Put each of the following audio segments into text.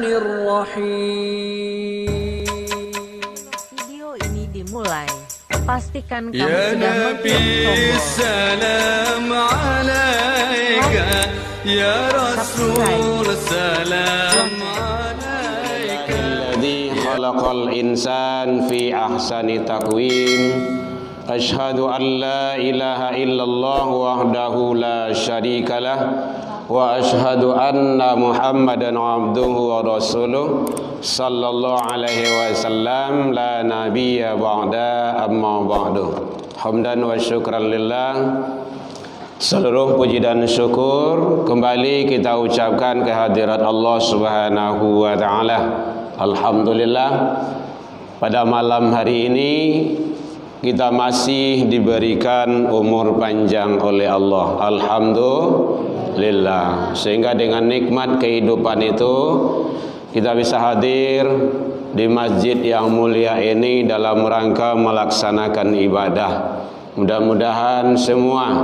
Bismillahirrahmanirrahim. Video ini dimulai. Pastikan kamu Ya sudah Nabi mengklik salam alaika, Ya Rasul salam alaika. Alladzi khalaqal insan fi ahsani taqwim. Asyhadu an la ilaha illallah wahdahu la syarikalah wa asyhadu anna Muhammadan abduhu wa rasuluh sallallahu alaihi wasallam la nabiyya ba'da amma ba'du. Hamdan wa syukran lillah. Seluruh puji dan syukur kembali kita ucapkan kehadirat Allah Subhanahu wa taala. Alhamdulillah, pada malam hari ini kita masih diberikan umur panjang oleh Allah. Alhamdulillah. Sehingga dengan nikmat kehidupan itu kita bisa hadir di masjid yang mulia ini dalam rangka melaksanakan ibadah. Mudah-mudahan semua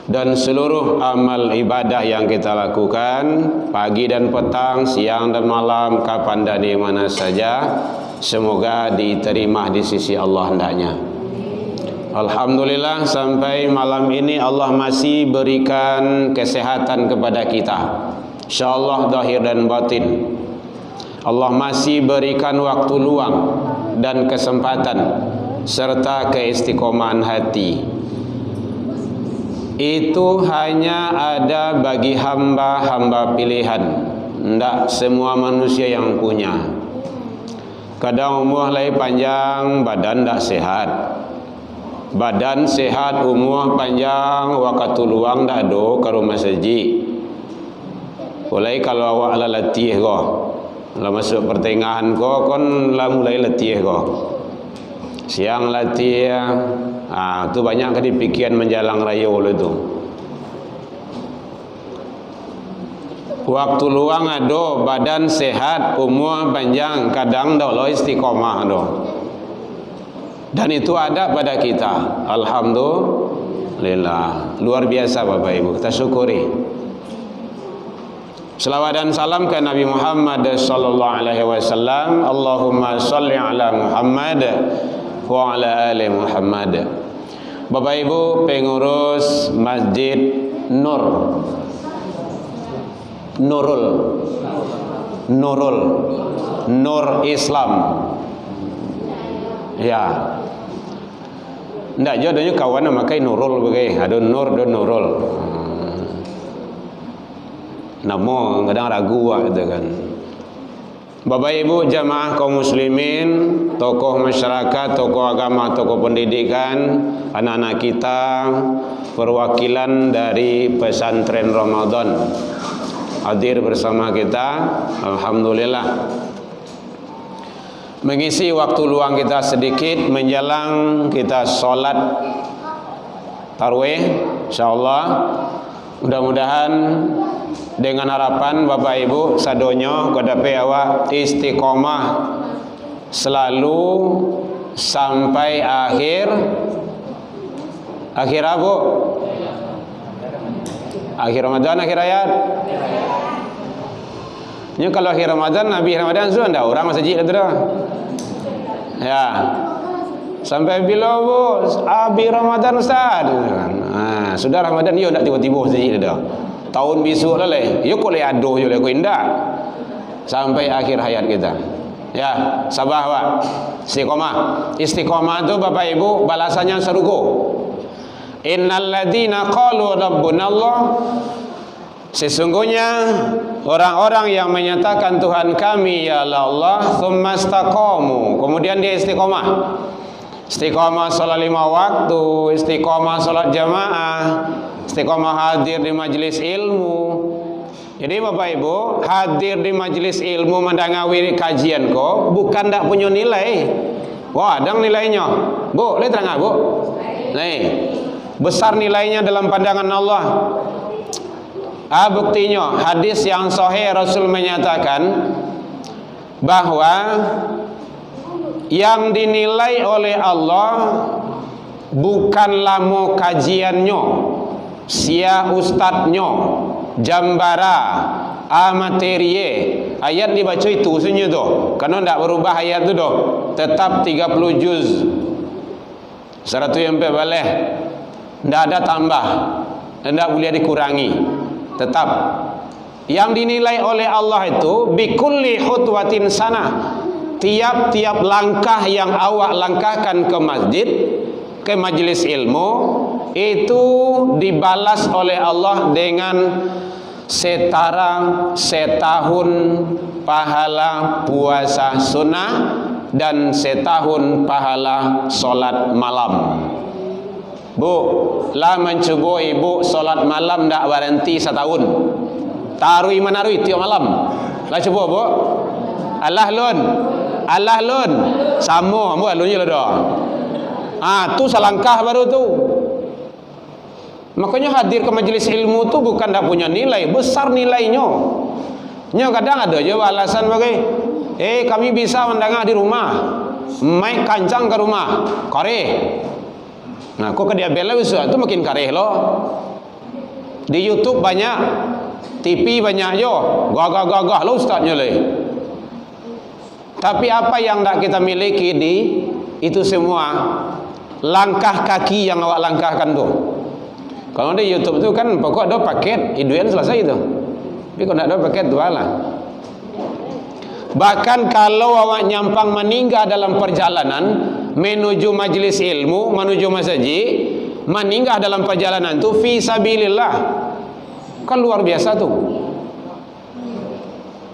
dan seluruh amal ibadah yang kita lakukan pagi dan petang, siang dan malam, kapan dan di mana saja, semoga diterima di sisi Allah hendaknya. Alhamdulillah, sampai malam ini Allah masih berikan kesehatan kepada kita, insyaallah zahir dan batin. Allah masih berikan waktu luang dan kesempatan serta keistiqomahan hati. Itu hanya ada bagi hamba-hamba pilihan, tidak semua manusia yang punya. Kadang umur lagi panjang, badan tidak sehat. Badan sehat, umur panjang, waktu luang tak ada ke rumah masjid. Mulai kalau awak lah latih kau, lah masuk pertengahan kau, kon lah mulai latih kau. Siang latih, tu banyak ke dipikiran menjalang raya oleh tu. Waktu luang ada, badan sehat, umur panjang, kadang dah lo istiqomah dah. Dan itu ada pada kita. Alhamdulillah. Luar biasa Bapak Ibu, kita syukuri. Selawat dan salam ke Nabi Muhammad sallallahu alaihi wasallam. Allahumma shalli ala Muhammad wa ala ali Muhammad. Bapak Ibu pengurus Masjid Nur Islam. Ya. Ndak jodohnya kawan memakai Nurul bagai. Ada Nur dan Nurul. Nama kadang ragu gitu kan. Bapak Ibu jamaah kaum muslimin, tokoh masyarakat, tokoh agama, tokoh pendidikan, anak-anak kita, perwakilan dari pesantren Ramadan hadir bersama kita. Alhamdulillah. Mengisi waktu luang kita sedikit menjelang kita sholat tarawih, insyaallah. Mudah-mudahan dengan harapan Bapak Ibu sadonyo kodape awak istiqomah selalu sampai akhir apa? Akhir Ramadan, akhir ayat. Ini kalau akhir Ramadan, Nabi Ramadan sudah ada orang masjid itu dah. Ya. Sampai bila bu, habis Ramadan Ustaz. Sudah Ramadan dia tak tiba-tiba masjid dah. Tahun besok lah leh. Yo kau le aduh yo le kau indah. Sampai akhir hayat kita. Ya, sabar awak. Istiqomah. Istiqomah itu Bapak Ibu balasannya surga. Innal ladzina qalu rabbunallah. Sesungguhnya orang-orang yang menyatakan Tuhan kami ialah Allah, tsumma istaqamu, kemudian dia istiqomah. Istiqomah salat 5 waktu, istiqomah salat jamaah, istiqomah hadir di majelis ilmu. Jadi Bapak Ibu, hadir di majelis ilmu mendengawi kajian kok bukan tak punya nilai. Wah, ada nilainya. Bu, lihat terang Bu. Nih, besar nilainya dalam pandangan Allah. Buktinya hadis yang sahih Rasul menyatakan bahwa yang dinilai oleh Allah bukanlah mau kajiannya, sia ustadznya, jambara, materie. Ayat dibaca itu sunyi tu. Karena tidak berubah ayat tu doh. Tetap 30 juz. 100 yang balik. Tidak ada tambah. Tidak boleh dikurangi. Tetap. Yang dinilai oleh Allah itu bikulli khutwatin sana. Tiap-tiap langkah yang awak langkahkan ke masjid, ke majlis ilmu, itu dibalas oleh Allah dengan setahun pahala puasa sunnah dan setahun pahala solat malam. Bu, lah mencuba ibu solat malam tak berhenti setahun. Tarui menarui tiap malam. Lah cuba bu. Allah lun. Sama bu alunnya lah dah. Tu selangkah baru tu. Makanya hadir ke majlis ilmu tu bukan tak punya nilai, besar nilainya. Kadang ada je alasan bagai, kami bisa mendengar di rumah, mic kancang ke rumah, kareh. Nah, kok dia bela usaha tu makin kareh loh. Di YouTube banyak, TV banyak jo, gagah-gagah lo ustaznya le. Tapi apa yang tak kita miliki di itu semua langkah kaki yang awak langkahkan tu. Kalau di YouTube tu kan pokok ada paket, iduan selesai itu. Tapi kalau tak ada paket tu lah. Bahkan kalau awak nyampang meninggal dalam perjalanan menuju majlis ilmu, menuju masjid, meninggal dalam perjalanan tu fi sabilillah. Kan luar biasa tu.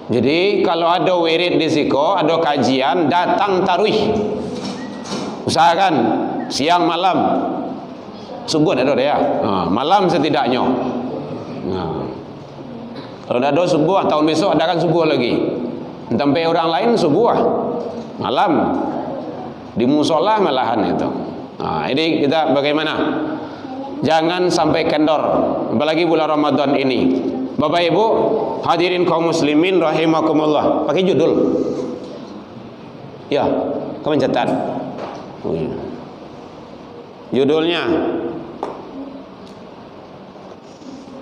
Jadi kalau ada wirid di siko, ada kajian, datang tarawih. Usahakan siang malam. Subuh ada dia. Malam setidaknya. Kalau dah ada subuh, tahun besok ada kan subuh lagi. Sampai orang lain subuh malam di musola malahan itu. Ini kita bagaimana? Jangan sampai kendor, apalagi bulan Ramadan ini. Bapak Ibu, hadirin kaum muslimin rahimakumullah. Pakai judul. Ya, kau mencatat. Judulnya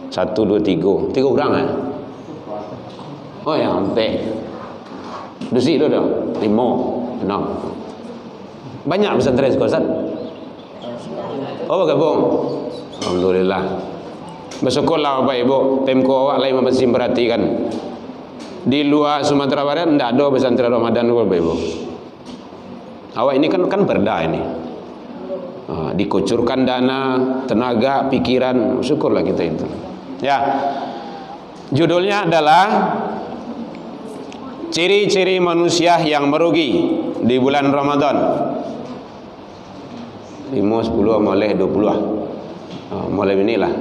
1, 2, 3. 3 orang Oh ya, sampai. Dusi tu dah 5, 6. Banyak pesantren sekolah. Bergabung. Alhamdulillah. Bersyukurlah Bapak Ibu, Pemko awak lain masih perhatikan. Di luar Sumatera Barat tidak ada pesantren Ramadan Bapak Ibu. Awak ini kan perda ini. Dikucurkan dana, tenaga, pikiran, syukurlah kita itu. Ya. Judulnya adalah ciri-ciri manusia yang merugi di bulan Ramadan. 5, 10, mulai 20 mulai inilah.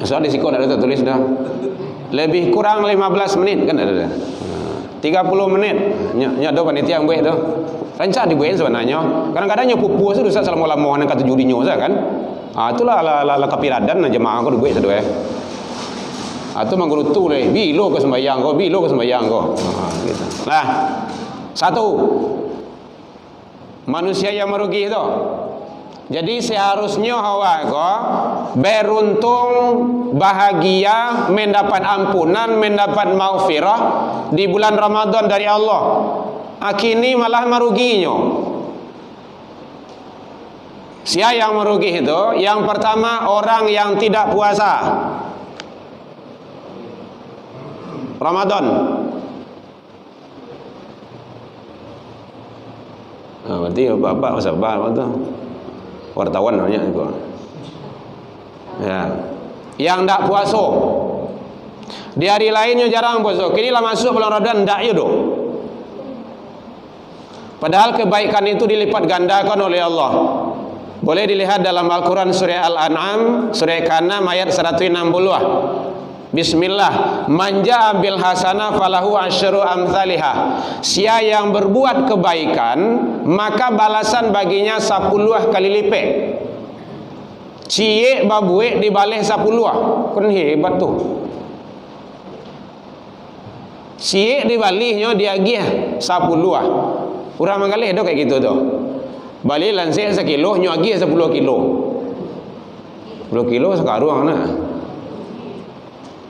Soal di siko ada tertulis dah. Lebih kurang 15 menit kan ada. 30 menit. Nya do panitia yang buat tu. Rancak dibuat sebenarnya. Kadang-kadang nya pupu tu dosa selama-lama nak kata judinyo kan. Itulah la kapiradan jemaah aku dibuat satu Atau mengguru tu le, bilo ke sembahyang kau, bilo ke sembahyang kau. Gitu. Nah, 1 manusia yang merugi itu. Jadi seharusnya awak kau beruntung, bahagia, mendapat ampunan, mendapat maghfirah di bulan Ramadan dari Allah. Akhirnya malah meruginya. Siapa yang merugi itu? Yang pertama orang yang tidak puasa Ramadan. Berarti bapak sabar tu. Wartawan banyak juga. Ya. Yang tak puasa. Di hari lainnya jarang puasa. Kini lah masuk bulan Ramadan ndak yo doh. Padahal kebaikan itu dilipat gandakan oleh Allah. Boleh dilihat dalam Al-Quran surah Al-An'am surah Al-An'am ayat 160. Bismillah, manja bil hasanah falahu asyru amsalihah. Siapa yang berbuat kebaikan maka balasan baginya 10 kali lipat. Cie babuek dibalik 10. Kan hebat tu. Cie dibaliknya dia agih 10. Urang mengalih dah kayak gitu tu. Balik lansir 1 kilo, nyu agih 10 kilo. 10 kilo sekarang nah.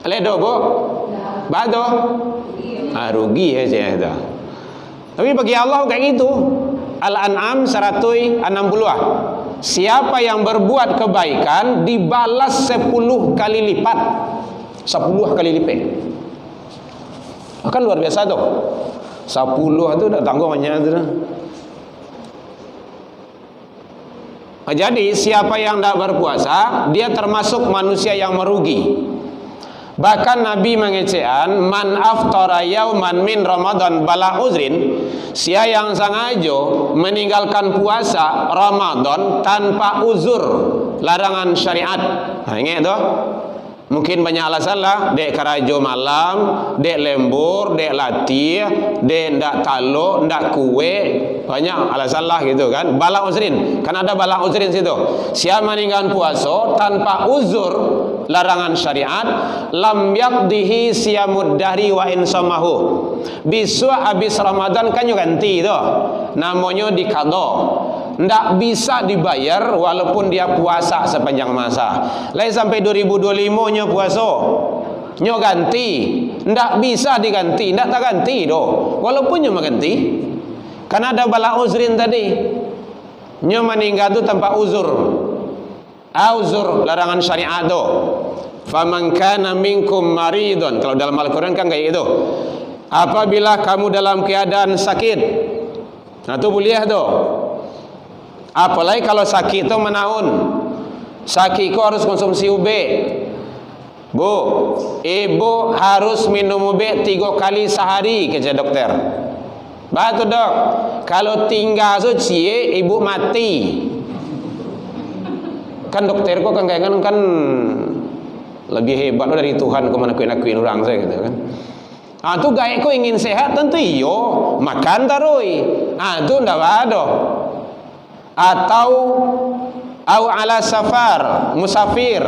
Ledo bu? Bado? Rugi ya saya itu. Tapi bagi Allah kayak gitu. Al-An'am 160. Siapa yang berbuat kebaikan dibalas 10 kali lipat. 10 kali lipat. Kan luar biasa tuh. 10 itu udah tanggungannya itu. Jadi siapa yang tidak berpuasa, dia termasuk manusia yang merugi. Bahkan Nabi mengecekan, man aftara yauman min Ramadan bala uzrin, sia yang sengaja meninggalkan puasa Ramadan tanpa uzur, larangan syariat. Ingat tu? Mungkin banyak alasan lah, dek karajo malam, dek lembur, dek latih, dek ndak taluk, ndak kue, banyak alasan lah gitu kan. Bala uzrin, kan ada bala uzrin situ. Siapa meninggalkan puasa tanpa uzur, larangan syariat, lam yaqdihi siyamud dahri wa insamahu. Besok habis Ramadan kan ganti tu, namanya dikado. Ndak bisa dibayar walaupun dia puasa sepanjang masa. Lain sampai 2025 nyo puasa, nyo ganti, ndak bisa diganti, ndak tak ganti doh. Walaupun nyo mengganti, karena ada bala uzrin tadi, nyo meninggal tu tanpa uzur. Uzur larangan syariat doh. Faman kana minkum maridun, kalau dalam Al-Quran kan kayak gitu. Apabila kamu dalam keadaan sakit, nah tu boleh tu. Apalagi kalau sakit itu menaun, sakit kau harus konsumsi ube. Bu, ibu harus minum ube 3 kali sehari, kata dokter. Betul dok. Kalau tinggal suci, ibu mati. Kan dokter kau kan lebih hebat dari Tuhan, kau mana kuin orang saya gitu kan. Tu gaya kau ingin sehat tentu iyo makan tarui. Tu ndak ada. Atau ala safar, musafir.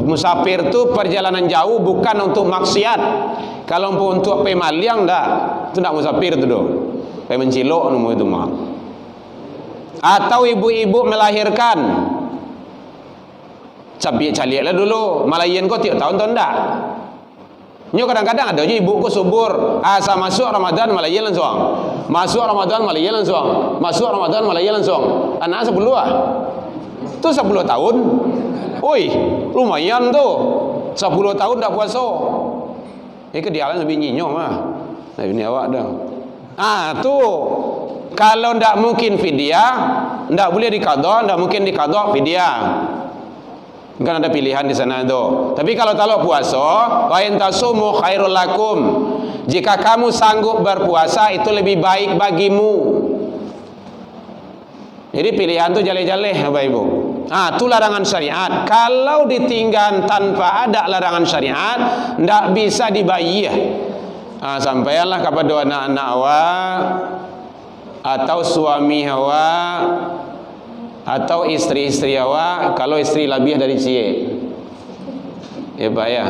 Musafir tu perjalanan jauh bukan untuk maksiat. Kalau untuk pemaliang dah, itu ndak musafir tu doh. Pe mencilok nomor itu mah. Atau ibu-ibu melahirkan. Caliaklah dulu, malayan kau tiap tahun tu ndak. Nyo kadang-kadang ada je ibu ku subur, asa masuk Ramadan malayan langsung. Masuk Ramadan malayan langsung. Masuk Ramadan malayan langsung. Anak 10 tu 10 tahun. Oi, lumayan tu. 10 tahun dah puasa. Kedialan lebih nyinyo mah. Nah, ini awak dah. Tu kalau ndak mungkin fidyah, ndak boleh diqadha, ndak mungkin diqadha fidyah. Kan ada pilihan di sana tu. Tapi kalau talak puasa, wa in tasumu khairul lakum. Jika kamu sanggup berpuasa itu lebih baik bagimu. Jadi pilihan tu jaleh-jaleh Bapak Ibu. Tu larangan syariat. Kalau ditinggal tanpa ada larangan syariat, ndak bisa dibayar. Sampailah kepada anak-anak awak atau suami awak atau istri-istri awak, kalau istri lebih dari cie, ya Pak ya.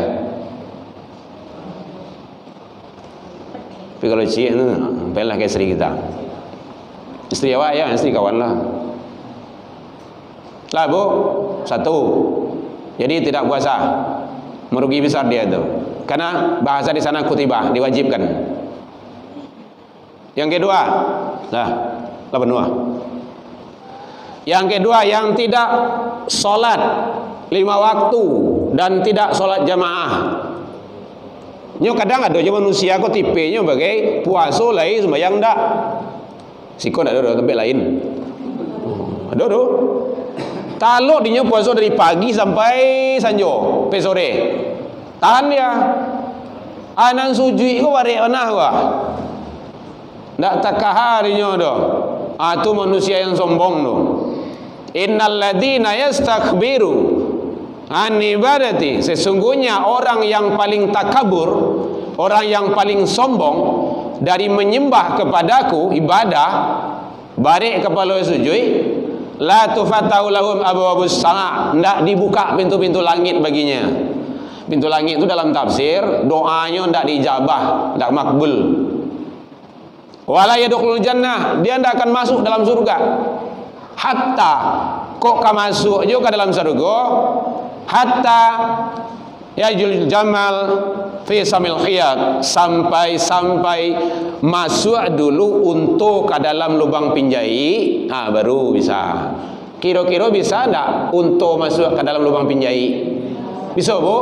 Tapi kalau cie tu, baiklah ke istri kita. Istri awak ya, istri kawan lah. Lah bu, 1. Jadi tidak puasa, merugi besar dia tu. Karena bahasa di sana kutibah, diwajibkan. Yang kedua, lah benua. Yang kedua, yang tidak solat 5 waktu dan tidak solat jamaah. Nyo kadang ada je manusia ko tipenya bagai puasa lain sembahyang ndak. Siko ndak ada tempat lain. Ada. Taluk dinyo puasa dari pagi sampai sanjo, pe sore. Tahan dia. Anan sujui ko bare anah wa. Ndak takahar dinyo do. Tu manusia yang sombong tu. Innal ladzina yastakbiru an ibadati, sesungguhnya orang yang paling takabur, orang yang paling sombong dari menyembah kepadaku, ibadah, barik kepala sujud, la tufatahu lahum abwabus sama', ndak dibuka pintu-pintu langit baginya. Pintu langit itu dalam tafsir doanya ndak dijabah, ndak makbul. Wala yadkhulul jannah, dia ndak akan masuk dalam surga. Hatta kok ka masuk juga dalam surga, hatta Yajul jamal fi samil khiyat, sampai masuk dulu untuk ke dalam lubang pinjai, baru bisa. Kira-kira bisa enggak untuk masuk ke dalam lubang pinjai? Bisa, Bu?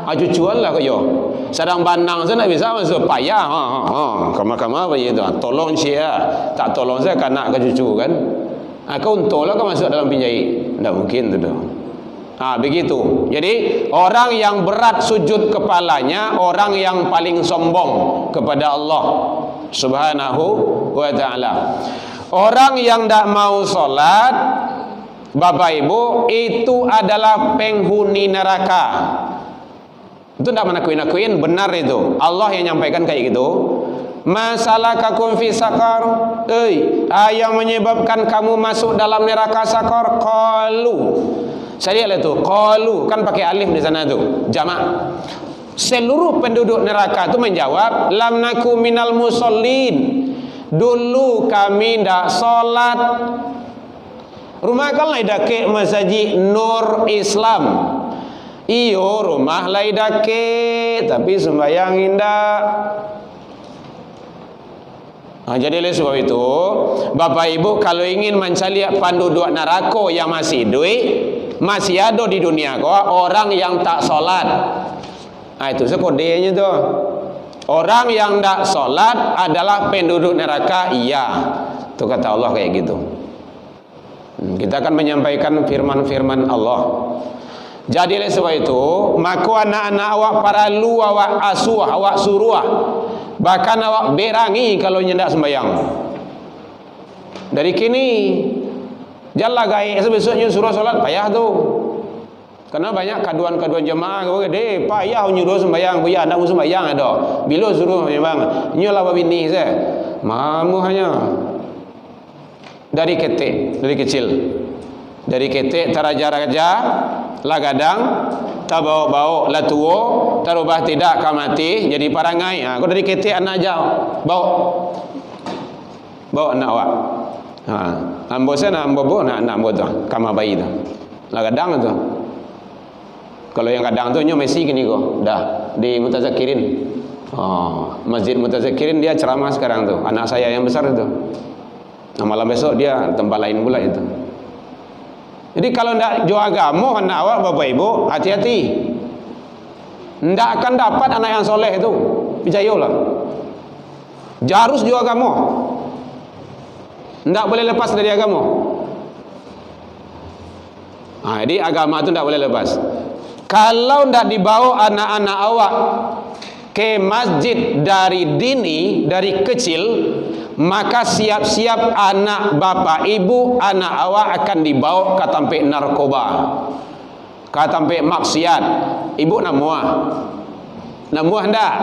Cucuan lah kau. Sedang bandang saya nak bisa masuk, payah. Kama-kama apa itu? Tolong saya, tak tolong saya kan nak ke cucu kan? Kau untunglah kau masuk dalam pinjai. Tak mungkin tu dah. Begitu. Jadi orang yang berat sujud kepalanya, orang yang paling sombong kepada Allah Subhanahu wa ta'ala. Orang yang tak mau solat, Bapak Ibu, itu adalah penghuni neraka. Itu tak menakuin-nakuin, benar itu. Allah yang nyampaikan kayak gitu. Masalah kakum fi sakar, yang menyebabkan kamu masuk dalam neraka sakar? Qalu. Saya lihat itu, qalu kan pakai alif di sana tuh, jamak. Seluruh penduduk neraka itu menjawab, lam naku minal musallin. Dulu kami ndak salat. Rumah kan lai dake masjid Nur Islam. Iyo rumah lai dake, tapi sembahyang indah. Jadi oleh sebab itu, Bapak Ibu kalau ingin mencari penduduk neraka yang masih duit, masih ada di dunia kok orang yang tak solat. Itu sekodenya tu. Orang yang tak solat adalah penduduk neraka. Iya, itu kata Allah kayak gitu. Kita akan menyampaikan firman-firman Allah. Jadi oleh sebab itu, maka anak-anak awak paralu, awak asuh, awak suruh, bahkan awak berangi kalau nyendak sembahyang. Dari kini janganlah gaya besoknya suruh solat, payah tu. Karena banyak kaduan-kaduan jemaah gede, payah nyuruh sembahyang, buya nak sembahyang ada. Bila suruh memang nyolah babini saya. Mamu hanya dari ketik, dari kecil. Dari ketik taraja-raja, lah gadang, tak bau-bau, lah tuo, terubah tidak kamati, jadi parangai. Kau dari ketik anak jauh, bau anak awak. Ambo sana ambo nak ambo tu, kama bayi tu. Lah gadang tu. Kalau yang kadang tu nyo Messi gini kok, dah di Mutazakirin. Masjid Mutazakirin dia ceramah sekarang tu. Anak saya yang besar itu. Malam besok dia tempat lain pula itu. Jadi kalau ndak jauh agama anak awak Bapak Ibu, hati-hati. Ndak akan dapat anak yang soleh itu. Percayalah. Harus jauh agama. Ndak boleh lepas dari agama. Jadi agama itu ndak boleh lepas. Kalau ndak dibawa anak-anak awak ke masjid dari dini, dari kecil, maka siap-siap anak bapak ibu, anak awak akan dibawa ke tempat narkoba, ke tempat maksiat. Ibu nak muah ndak?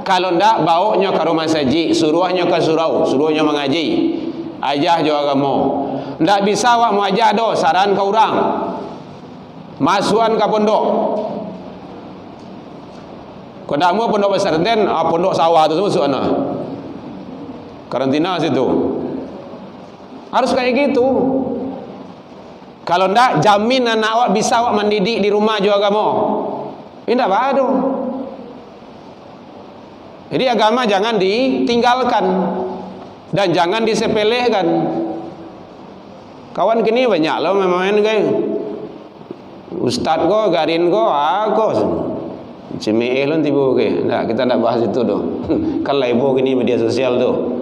Kalau ndak, bawanya ke rumah saji, suruhnya ke surau, suruhnya mengaji, ajah jo agama. Ndak bisa awak mau ajah do, saran ke orang, masukan ke pondok. Kau nak mau pondok pesantren, pondok sawah tu semua suana. Karantina situ. Harus kayak gitu. Kalau ndak, jamin anak awak bisa awak mendidik di rumah juga agama. Ini ndak ada. Jadi agama jangan ditinggalkan dan jangan disepelekan. Kawan kini banyak loh main kayak ustad ko, garin ko, aku cemeh lon tiba ke. Ndak, kita ndak bahas itu doh. Kan laibo kini media sosial tuh.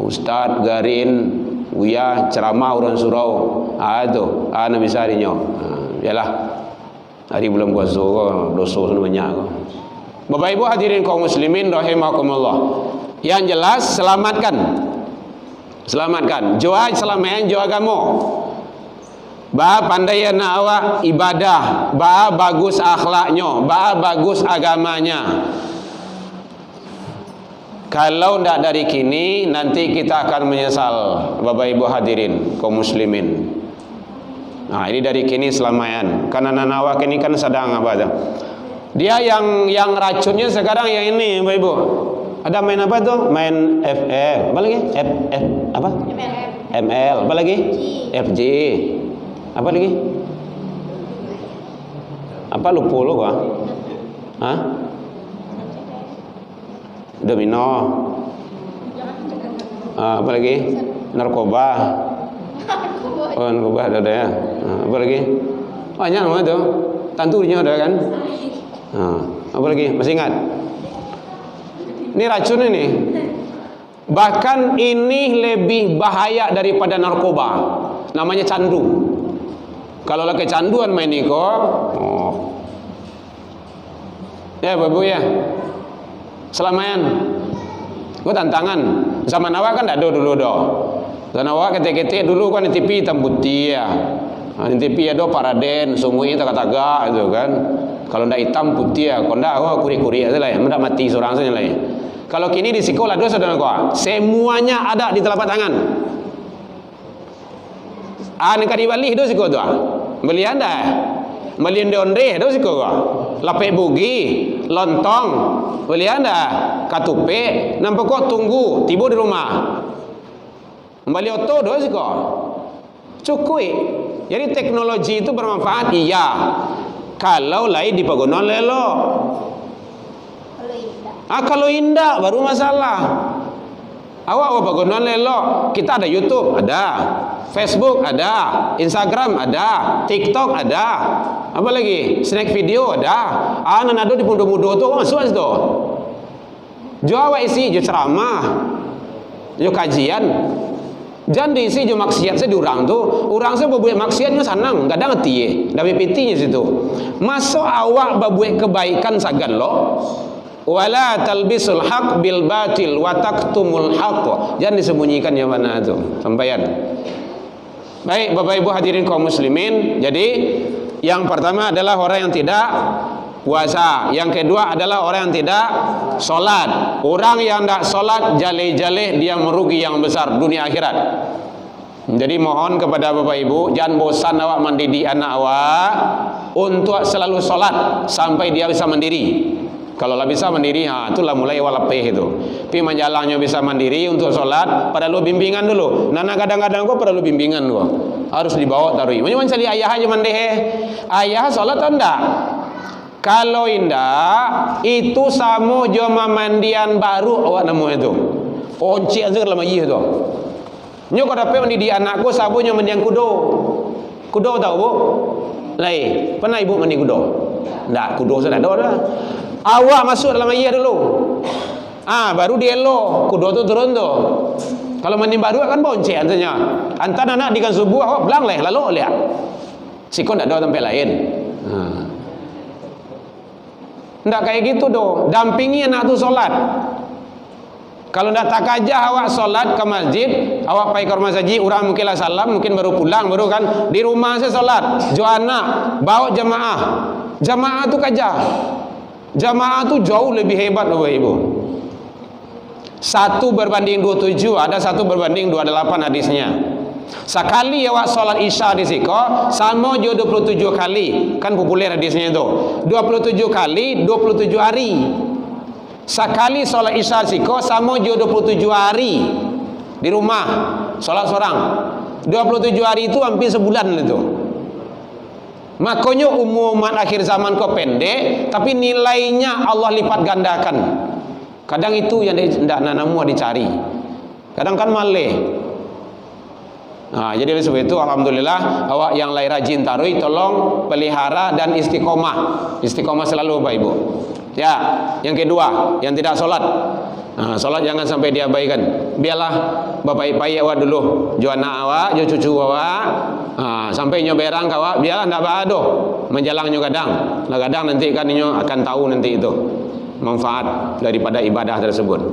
Ustad, garin, uya, ceramah orang surau. Itu, ana misarinya. Yalah. Hari bulan puasa ko, dosa banyak ko. Bapak Ibu hadirin kaum muslimin rahimakumullah. Yang jelas selamatkan. Selamatkan. Jua selamayan jua agama. Ba pandai anak awak ibadah, ba bagus akhlaknya, ba bagus agamanya. Kalau tidak dari kini, nanti kita akan menyesal, Bapak Ibu hadirin kaum muslimin. Nah, ini dari kini selamayan. Karena anak awak ini kan sedang apa tu? Dia yang racunnya sekarang yang ini, Bapak Ibu. Ada main apa tuh? Main FF, apa lagi? Apa? ML, apa lagi? FG. Apa lagi? Apa lupa lu gua? Hah? Domino. Apa lagi? Narkoba. Oh, narkoba ada ya. Apa lagi? Banyak nama itu. Tantunya ada kan? Apa lagi? Masih ingat? Ini racun ini. Bahkan ini lebih bahaya daripada narkoba. Namanya candu. Kalau lah kecanduan main ini kok. Ya, Bapak ya. Selamayan. Gua tantangan. Zaman awak kan ada dulu doh. Zaman awak ketek-ketek dulu kan di TV hitam putih ya. Di TV ada Paraden, sungguhnya taga-taga gitu kan. Kalau ndak hitam putih ya, kalau ndak kuri-kuri aja lah ya, ndak mati seorang saja lah ya. Kalau kini di sekolah ada saudara gua, semuanya ada di telapak tangan. Nikah di Bali itu siko tu. Beli anda. Beli onde itu siko gua. Lapek bugi, lontong, beli anda, katupe, nampak kok tunggu, tiba di rumah. Beli oto itu siko. Cukui. Jadi teknologi itu bermanfaat iya. Kalau lain dipagunon lelo. Kalau indah baru masalah. Awak pagunon lelo. Kita ada YouTube, ada Facebook, ada Instagram, ada TikTok, ada apa lagi? Snack video ada. Nanado di mudo-mudo tu masuk situ. Jo awak isi jo ceramah, jo kajian. Jangan diisi jo maksiat saya diurang tu. Urang saya berbuat maksiatnya sanang, enggak ada ngerti ye. Dapat pitinya situ. Masuk awak berbuat kebaikan sagan lo. Wala talbisul haq bil batil wa taktumul haq. Jangan disembunyikan yang mana tu. Sampaian. Baik, Bapak Ibu hadirin kaum muslimin. Jadi yang pertama adalah orang yang tidak puasa. Yang kedua adalah orang yang tidak solat. Orang yang tidak solat jaleh-jaleh dia merugi yang besar dunia akhirat. Jadi mohon kepada Bapak Ibu, jangan bosan awak mendidik anak awak untuk selalu solat sampai dia bisa mandiri. Kalau lah bisa mandiri, itulah mulai walapeh itu. Tapi menjalannya bisa mandiri untuk solat, perlu bimbingan dulu. Nana kadang-kadang kok perlu bimbingan kok. Harus dibawa tarui. Macam cari ayah aja mandeh. Ayah solat atau enggak? Kalau indah itu samo joma mandian baru awak nemu itu. Onci aja lama iya tu. Nyo kau dapat mendidik anakku sabunya mandian kudo. Kudo tahu bu? Lai, pernah ibu mandi kudo? Ndak, kudo sudah ada dah. Awak masuk dalam air dulu. Baru dia elok. Kudo tu turun tu. Kalau mandi baru kan bonceng antanya. Antar anak dikan subuh awak belang leh lalu lihat. Sikon tak ada tempat lain. Ndak kayak gitu doh. Dampingi anak tu solat. Kalau ndak tak aja awak solat ke masjid, awak pergi ke rumah saji, orang mungkinlah salam, mungkin baru pulang, baru kan di rumah saya solat. Jo anak bawa jamaah. Jamaah tu kaja. Jamaah tu jauh lebih hebat Bapak Ibu. 1 berbanding 27, ada 1 berbanding 28 hadisnya. Sekali awak solat isya di siko sama jo 27 kali. Kan populer hadisnya itu. 27 kali 27 hari. Sekali solat isya di siko sama jo 27 hari di rumah solat seorang. 27 hari itu hampir sebulan itu. Makanya umuman akhir zaman kau pendek, tapi nilainya Allah lipat gandakan. Kadang itu yang tidak nanamu dicari. Kadang kan malih. Jadi oleh sebab itu alhamdulillah awak yang lahir rajin tarui tolong pelihara dan istiqomah. Istiqomah selalu Bapak Ibu. Ya, yang kedua, yang tidak solat. Solat jangan sampai diabaikan. Biarlah bapak ipai awak dulu, jo anak awak, jo cucu awak, sampai nyo berang awak, biarlah ndak bado menjalang nyo kadang. Lah kadang nanti kan nyo akan tahu nanti itu manfaat daripada ibadah tersebut.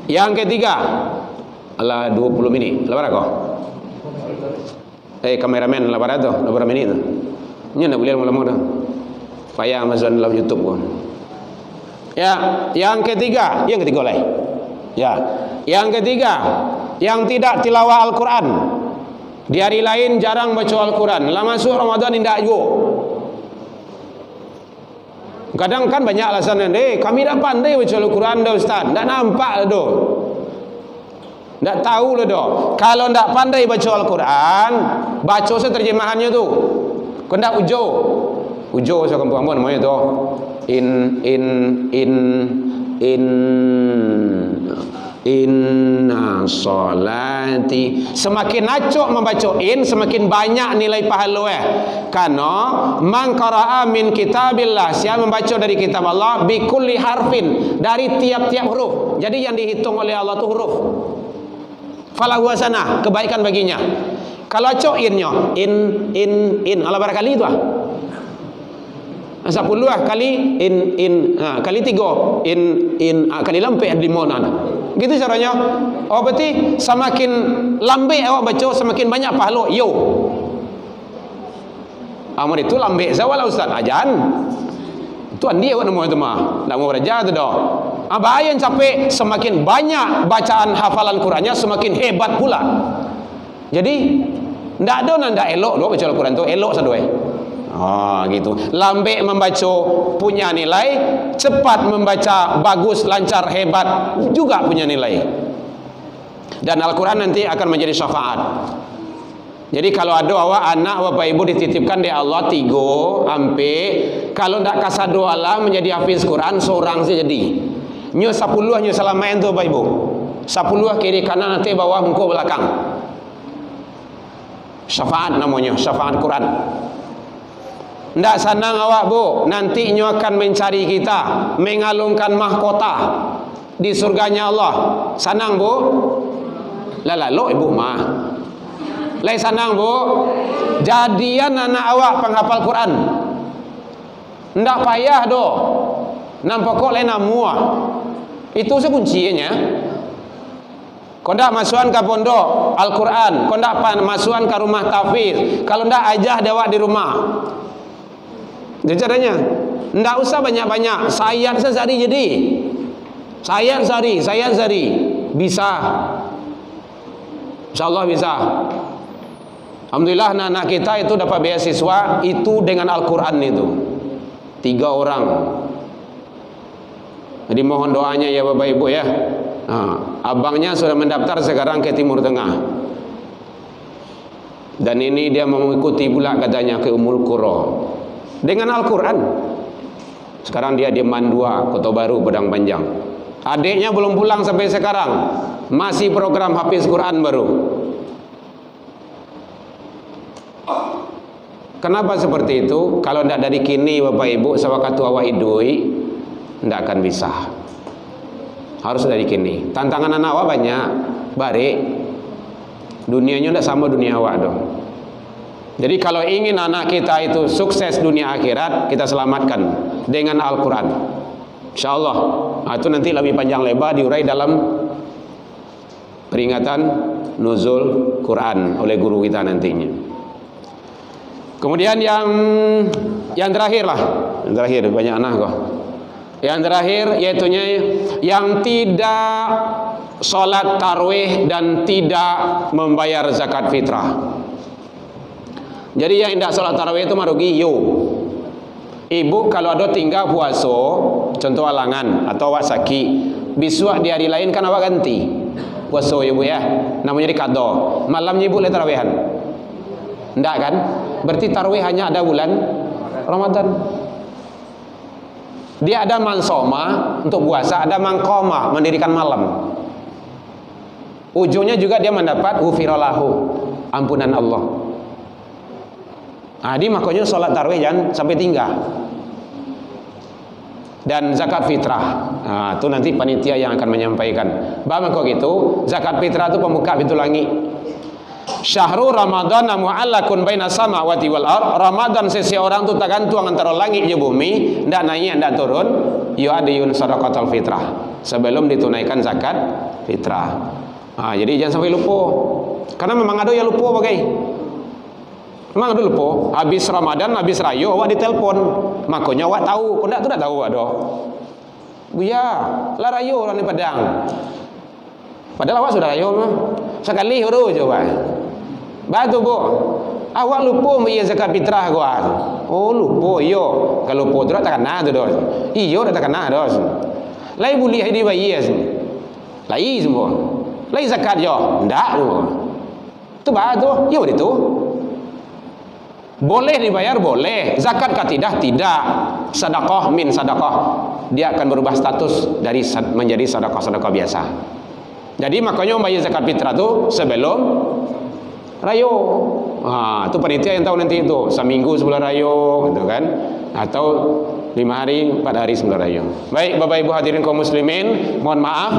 Yang ketiga, ala 20 menit. Lebar kok. Kameramen lebar tu, lebar menit tu. Nyo nak boleh lama-lama dah. Payah masuk dalam YouTube pun. Ya, yang ketiga lah. Ya, yang ketiga, yang tidak tilawah Al-Quran. Di hari lain jarang baca Al-Quran. Lah masuk Ramadan indah juga. Kadang kan banyak alasan kami dah pandai baca Al-Quran dah Ustaz. Tak nampak dah. Tak tahu lah dah. Kalau tak pandai baca Al-Quran, baca saya terjemahannya tu. Kau tak ujo. Ujo so kampung ambon namanya tu. Inna solati. Semakin acuk membaca semakin banyak nilai pahala Karena man qara'a min kitabillah, siapa membaca dari kitab Allah bi kulli harfin, dari tiap-tiap huruf. Jadi yang dihitung oleh Allah tu huruf. Falahu hasanah, kebaikan baginya. Kalau acuk innya in ala barakali tu 10 kali kali 3 kali lampe di mana gitu caranya. Oh berarti semakin lambe awak baca semakin banyak pahala. Yo amun itu lambe zawala ustaz ajan tuan dia awak nama itu mah nak mau belajar tu dah. Abayan sampai semakin banyak bacaan hafalan Qurannya semakin hebat pula. Jadi ndak ada ndak elok doh baca Al-Quran tu elok sadoi. Gitu. Lambe membaca punya nilai, cepat membaca bagus, lancar, hebat juga punya nilai. Dan Al-Quran nanti akan menjadi syafaat. Jadi kalau ada awak anak bapak ibu dititipkan di Allah 3 ampe, kalau ndak kasar doa lah menjadi hafiz Quran seorang saja jadi. Nyo 10 nyo salamain tu bapak ibu. 10 kiri kanan nanti bawah muka belakang. Syafaat namanya, syafaat Quran. Ndak senang awak bu, nanti nyo akan mencari kita, mengalungkan mahkota di surganya Allah. Senang bu? Lo ibu mah. Lai senang bu? Jadian anak awak penghafal Quran. Ndak payah do. Nampak kok lain muah. Itu sekuncinya. Kau ndak masukan ke pondok Al-Quran, kau ndak masukan ke rumah tahfiz. Kalau ndak ajah dewak di rumah. Jadi caranya ndak usah banyak-banyak, sayat sehari jadi. Sayat sehari bisa. Insyaallah bisa. Alhamdulillah anak-anak kita itu dapat beasiswa itu dengan Al-Quran itu. 3 orang. Jadi mohon doanya ya Bapak Ibu ya. Abangnya sudah mendaftar sekarang ke Timur Tengah. Dan ini dia mengikuti pula katanya ke Ummul Qura dengan Al-Quran. Sekarang dia di Mandua, Kota Baru, Padang Panjang. Adiknya belum pulang sampai sekarang, masih program hafiz Quran baru. Kenapa seperti itu? Kalau tidak dari kini Bapak Ibu sewaktu awak idui tidak akan bisa. Harus dari kini. Tantangan anak awak banyak, barik. Dunianya tidak sama dunia awak dong. Jadi kalau ingin anak kita itu sukses dunia akhirat, kita selamatkan dengan Al-Quran. InsyaAllah. Itu nanti lebih panjang lebar diurai dalam peringatan nuzul Quran oleh guru kita nantinya. Kemudian yang terakhir lah. Yang terakhir banyak anak kok. Yang terakhir yaitu yang tidak sholat tarawih dan tidak membayar zakat fitrah. Jadi yang tidak sholat tarawih itu marugi yo. Ibu kalau ada tinggal puasa, contoh halangan atau awak sakit, besok di hari lain kan awak ganti puasa ibu ya. Namanya dikado. Malamnya ibu le tarawihan. Enggak kan? Berarti tarawih hanya ada bulan Ramadan. Dia ada mansoma untuk puasa, ada mangkoma mendirikan malam. Ujungnya juga dia mendapat ghufiralahu, ampunan Allah. Di makanya sholat tarawih jangan sampai tinggal. Dan zakat fitrah, itu nanti panitia yang akan menyampaikan. Bagaimana kok gitu? Zakat fitrah itu pembuka pintu langit. Syahrul Ramadan mu'allakun baina samawati wal ard. Ramadan seseorang itu tergantung antara langit dan bumi, ndak naik ndak turun. Yu'adiyun sadaqatul fitrah, sebelum ditunaikan zakat fitrah. Jadi jangan sampai lupa. Karena memang ada yang lupa bagai. Memang ada lupa. Habis Ramadan, habis rayo awak ditelepon. Makanya awak tahu, kau ndak tu dak tahu ada. Buya, lah rayo orang di Padang. Padahal awak sudah rayo mah. Sekali huru coba. Batu bu, awak lupa membayar zakat fitrah gua. Oh lupa, iyo. Kalau lupa tu tak kena tu dos. Iyo tak kena dos. Lai boleh di bayar sini. Lai semua. Lai zakat jo, ndak tu. Tu batu, iyo itu. Boleh dibayar, boleh. Zakat kah tidak? Tidak. Sedekah min sedekah, dia akan berubah status dari menjadi sedekah biasa. Jadi makanya membayar zakat fitrah itu sebelum Rayo. Itu panitia yang tahu nanti itu, seminggu sebelum Rayo, gitu kan? Atau 5 hari, 4 hari sebelum Rayo. Baik, Bapak Ibu hadirin kaum muslimin, mohon maaf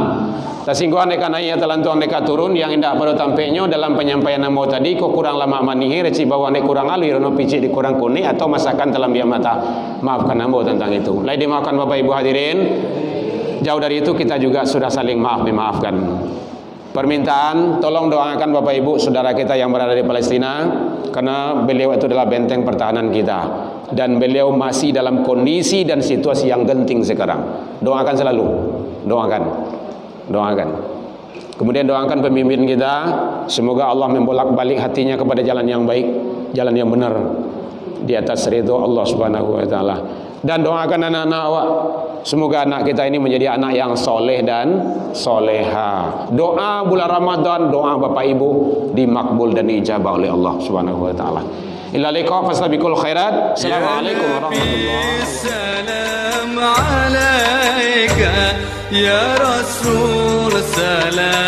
tersinggungan dekat naik telantuang dekat turun yang indah pada tampaknya dalam penyampaian nama tadi kok kurang lama manihi reci bawa nek kurang alu rono picik di kurang kuning atau masakan dalam biar mata. Maafkan namo tentang itu. Lain dimaafkan Bapak Ibu hadirin. Jauh dari itu kita juga sudah saling memaafkan. Permintaan tolong doakan Bapak Ibu saudara kita yang berada di Palestina, karena beliau itu adalah benteng pertahanan kita dan beliau masih dalam kondisi dan situasi yang genting sekarang. Doakan selalu, doakan. Kemudian doakan pemimpin kita, semoga Allah membolak-balik hatinya kepada jalan yang baik, jalan yang benar di atas ridho Allah Subhanahu wa taala. Dan doakan anak-anak awak, semoga anak kita ini menjadi anak yang soleh dan soleha. Doa bulan Ramadan, doa Bapak Ibu dimakbul dan diijabah oleh Allah Subhanahu wa taala. Illa liqa fastabiqul khairat. Assalamualaikum warahmatullahi wabarakatuh. Ya Rasul salam